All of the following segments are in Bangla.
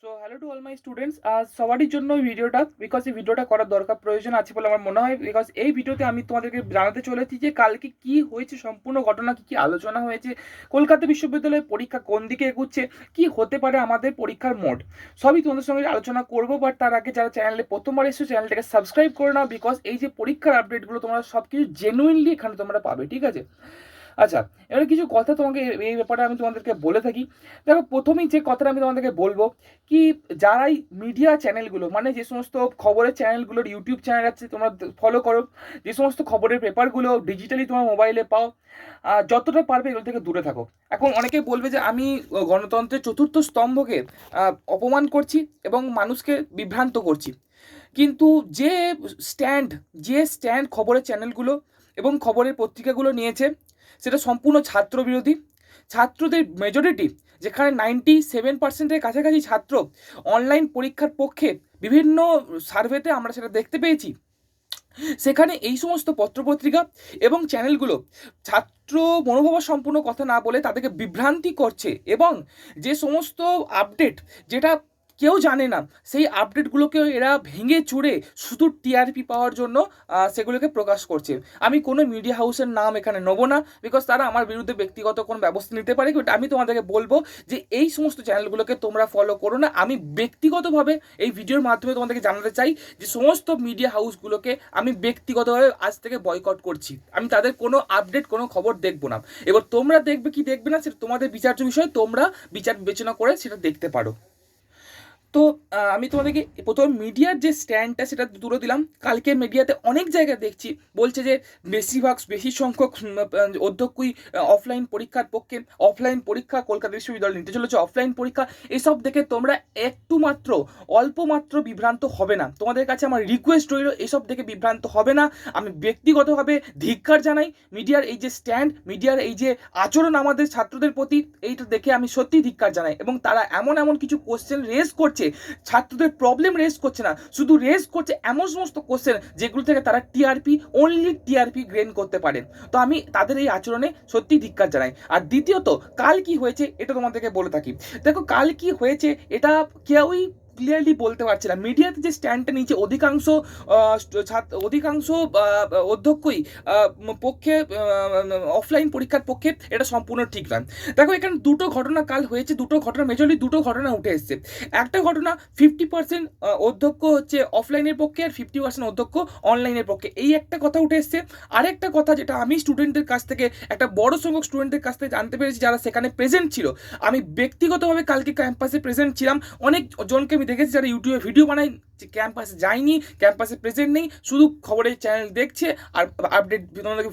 So hello to all my students, সবারই জন্য এই ভিডিওটা, বিকজ এই ভিডিওটা করার দরকার প্রয়োজন আছে বলে আমার মনে হয়। বিকজ এই ভিডিওতে আমি তোমাদেরকে জানাতে চলেছি যে কালকে কি হয়েছে, সম্পূর্ণ ঘটনা কি কি আলোচনা হয়েছে, কলকাতা বিশ্ববিদ্যালয়ের পরীক্ষা কোন দিকে এগুচ্ছে, কি হতে পারে আমাদের পরীক্ষার মোড, সবই তোমাদের সঙ্গে আলোচনা করবো। বাট তার আগে যারা চ্যানেলে প্রথমবার এসেছো চ্যানেলটাকে সাবস্ক্রাইব করে নাও, বিকজ এই যে পরীক্ষার আপডেটগুলো তোমরা সব কিছু জেনুইনলি এখানে তোমরা পাবে, ঠিক আছে? আচ্ছা, এবার কিছু কথা তোমাকে এই ব্যাপারে আমি তোমাদেরকে বলে থাকি। দেখো, প্রথমেই যে কথাটা আমি তোমাদেরকে বলবো কি, যারাই মিডিয়া চ্যানেলগুলো, মানে যে সমস্ত খবরের চ্যানেলগুলোর ইউটিউব চ্যানেল আছে তোমরা ফলো করো, যে সমস্ত খবরের পেপারগুলো ডিজিটালি তোমার মোবাইলে পাও, যতটা পারবে এগুলো থেকে দূরে থাকো। এখন অনেকেই বলবে যে আমি গণতন্ত্রের চতুর্থ স্তম্ভকে অপমান করছি এবং মানুষকে বিভ্রান্ত করছি, কিন্তু যে স্ট্যান্ড খবরের চ্যানেলগুলো এবং খবরের পত্রিকাগুলো নিয়েছে সেটা সম্পূর্ণ ছাত্র বিরোধী। ছাত্রদের মেজরিটি, যেখানে 97%-এর কাছাকাছি ছাত্র অনলাইন পরীক্ষার পক্ষে, বিভিন্ন সার্ভেতে আমরা সেটা দেখতে পেয়েছি, সেখানে এই সমস্ত পত্রপত্রিকা এবং চ্যানেলগুলো ছাত্র মনোভাব সম্পূর্ণ কথা না বলে তাদেরকে বিভ্রান্তি করছে, এবং যে সমস্ত আপডেট যেটা কেউ জানে না, সেই আপডেটগুলোকে এরা ভেঙে চুড়ে শুধু টিআরপি পাওয়ার জন্য সেগুলোকে প্রকাশ করছে। আমি কোনো মিডিয়া হাউসের নাম এখানে নেব না, বিকজ তারা আমার বিরুদ্ধে ব্যক্তিগত কোনো ব্যবস্থা নিতে পারে, বাট আমি তোমাদেরকে বলবো যে এই সমস্ত চ্যানেলগুলোকে তোমরা ফলো করো না। আমি ব্যক্তিগতভাবে এই ভিডিওর মাধ্যমে তোমাদেরকে জানাতে চাই যে সমস্ত মিডিয়া হাউসগুলোকে আমি ব্যক্তিগতভাবে আজ থেকে বয়কট করছি। আমি তাদের কোনো আপডেট, কোনো খবর দেখবো না। এবার তোমরা দেখবে কি দেখবে না সেটা তোমাদের বিচার্য বিষয়, তোমরা বিচার বিবেচনা করে সেটা দেখতে পারো। তো আমি তোমাদেরকে প্রথম মিডিয়ার যে স্ট্যান্ডটা সেটা তুলে দিলাম। কালকে মিডিয়াতে অনেক জায়গায় দেখছি বলছে যে বেশি সংখ্যক অধ্যক্ষই অফলাইন পরীক্ষার পক্ষে, অফলাইন পরীক্ষা কলকাতা বিশ্ববিদ্যালয় নিতে চলেছে, অফলাইন পরীক্ষা। এসব দেখে তোমরা একটু মাত্র, অল্প মাত্র বিভ্রান্ত হবে না। তোমাদের কাছে আমার রিকোয়েস্ট রইল, এসব দেখে বিভ্রান্ত হবে না। আমি ব্যক্তিগতভাবে ধিক্কার জানাই মিডিয়ার এই যে স্ট্যান্ড, মিডিয়ার এই যে আচরণ আমাদের ছাত্রদের প্রতি, এইটা দেখে আমি সত্যি ধিক্কার জানাই। এবং তারা এমন এমন কিছু কোশ্চেন রেজ করছে, ছাত্রদের প্রবলেম রেজ করছে না, শুধু রেজ করছে এমন সমস্ত কোশ্চেন যেগুলো থেকে তারা অনলি টিআরপি গ্রেন করতে পারে। তো আমি তাদের এই আচরণে সত্যি ধিক্কার জানাই। আর দ্বিতীয়ত, কাল কি হয়েছে এটা তোমাদেরকে বলে থাকি। দেখো, কাল কি হয়েছে এটা কেউই ক্লিয়ারলি বলতে পারছে না। মিডিয়াতে যে স্ট্যান্ডটা নিচে অধিকাংশ অধ্যক্ষই পক্ষে, অফলাইন পরীক্ষার পক্ষে, এটা সম্পূর্ণ ঠিক নয়। দেখো, এখানে দুটো ঘটনা কাল হয়েছে, দুটো ঘটনা, মেজরলি দুটো ঘটনা উঠে এসছে। একটা ঘটনা 50% অধ্যক্ষ হচ্ছে অফলাইনের পক্ষে আর 50% অধ্যক্ষ অনলাইনের পক্ষে, এই একটা কথা উঠে এসছে। আরেকটা কথা যেটা আমি স্টুডেন্টদের কাছ থেকে, একটা বড় সংখ্যক স্টুডেন্টদের কাছ থেকে জানতে পেরেছি যারা সেখানে প্রেজেন্ট ছিল, আমি ব্যক্তিগতভাবে কালকে ক্যাম্পাসে প্রেজেন্ট ছিলাম, অনেক জনকে আমি দেখেছি যারা ইউটিউবে ভিডিও বানায়, যে ক্যাম্পাসে যায়নি, ক্যাম্পাসে প্রেজেন্ট নেই, শুধু খবরের চ্যানেল দেখছে আর আপডেট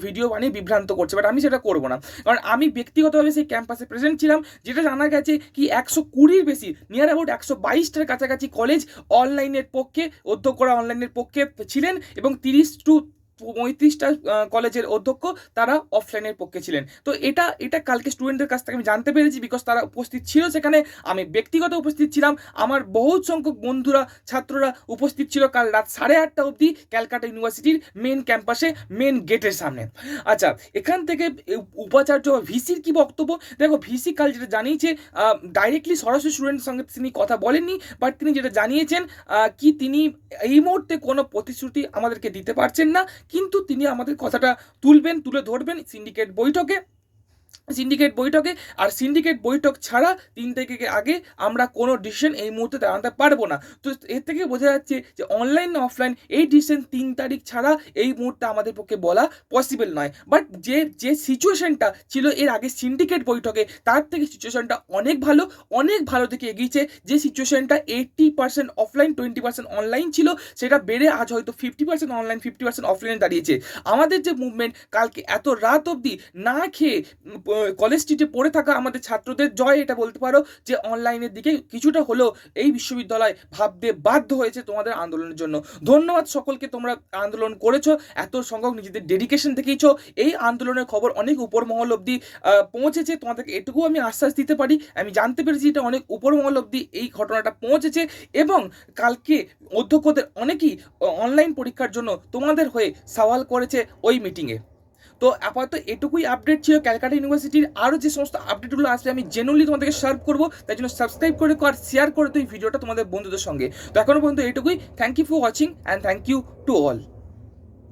ভিডিও বানিয়ে বিভ্রান্ত করছে। বাট আমি সেটা করবো না, কারণ আমি ব্যক্তিগতভাবে সেই ক্যাম্পাসে প্রেজেন্ট ছিলাম। যেটা জানা গেছে কি 120-র বেশি, নিয়ার অ্যাবাউট 122টার কাছাকাছি কলেজ অনলাইনের পক্ষে, অধ্যক্ষরা অনলাইনের পক্ষে ছিলেন, এবং 30-35টা কলেজের অধ্যক্ষ তারা অফলাইনের পক্ষে ছিলেন। তো এটা কালকে স্টুডেন্টদের কাছ থেকে আমি জানতে পেরেছি, বিকজ তারা উপস্থিত ছিল সেখানে, আমি ব্যক্তিগত উপস্থিত ছিলাম, আমার বহু সংখ্যক বন্ধুরা, ছাত্ররা উপস্থিত ছিল কাল রাত 8:30 অবধি ক্যালকাটা ইউনিভার্সিটির মেন ক্যাম্পাসে, মেন গেটের সামনে। আচ্ছা, এখান থেকে উপাচার্য ভিসির কি বক্তব্য? দেখো, ভিসি কাল যেটা জানিয়েছে, ডাইরেক্টলি সরাসরি স্টুডেন্টের সঙ্গে তিনি কথা বলেননি, বাট তিনি যেটা জানিয়েছেন কি, তিনি এই মুহূর্তে কোনো প্রতিশ্রুতি আমাদেরকে দিতে পারছেন না, কিন্তু তিনি আমাদের কথাটা তুলে ধরবেন সিন্ডিকেট বৈঠকে। আর সিন্ডিকেট বৈঠক ছাড়া 3 তারিখের আগে আমরা কোনো ডিসিশন এই মুহূর্তে জানাতে পারবো না। তো এর থেকে বোঝা যাচ্ছে যে অনলাইন না অফলাইন, এই ডিসিশন 3 তারিখ ছাড়া এই মুহূর্তে আমাদের পক্ষে বলা পসিবল নয়। বাট যে সিচুয়েশনটা ছিল এর আগে সিন্ডিকেট বৈঠকে, তার থেকে সিচুয়েশনটা অনেক ভালো থেকে এগিয়েছে। যে সিচুয়েশনটা 80% অফলাইন 20% অনলাইন ছিল, সেটা বেড়ে আজ হয়তো 50% অনলাইন 50% অফলাইনে দাঁড়িয়েছে। আমাদের যে মুভমেন্ট, কালকে এত রাত অবধি না খেয়ে কলেজ স্ট্রিটে পড়ে থাকা আমাদের ছাত্রদের জয়, এটা বলতে পারো যে অনলাইনের দিকে কিছুটা হলেও এই বিশ্ববিদ্যালয় ভাবতে বাধ্য হয়েছে তোমাদের আন্দোলনের জন্য। ধন্যবাদ সকলকে, তোমরা আন্দোলন করেছো, এত সংখ্যক নিজেদের ডেডিকেশন দেখিয়েছো, এই আন্দোলনের খবর অনেক উপর মহল অবধি পৌঁছেছে। তোমাদেরকে এটুকু আমি আশ্বাস দিতে পারি, আমি জানতে পেরেছি এটা অনেক উপর মহল অবধি এই ঘটনাটা পৌঁছেছে, এবং কালকে অধ্যক্ষদের অনেকেই অনলাইন পরীক্ষার জন্য তোমাদের হয়ে সওয়াল করেছে ওই মিটিংয়ে। তো আপাতত এটুকুই আপডেট ছিল ক্যালকাটা ইউনিভার্সিটির। আরও যে সমস্ত আপডেটগুলো আসলে আমি জেনুইনলি তোমাদেরকে সার্ভ করবো, তাই জন্য সাবস্ক্রাইব করে আর শেয়ার করে তো এই ভিডিওটা তোমাদের বন্ধুদের সঙ্গে। তো এখনো পর্যন্ত এইটুকুই। Thank you for watching and thank you to all.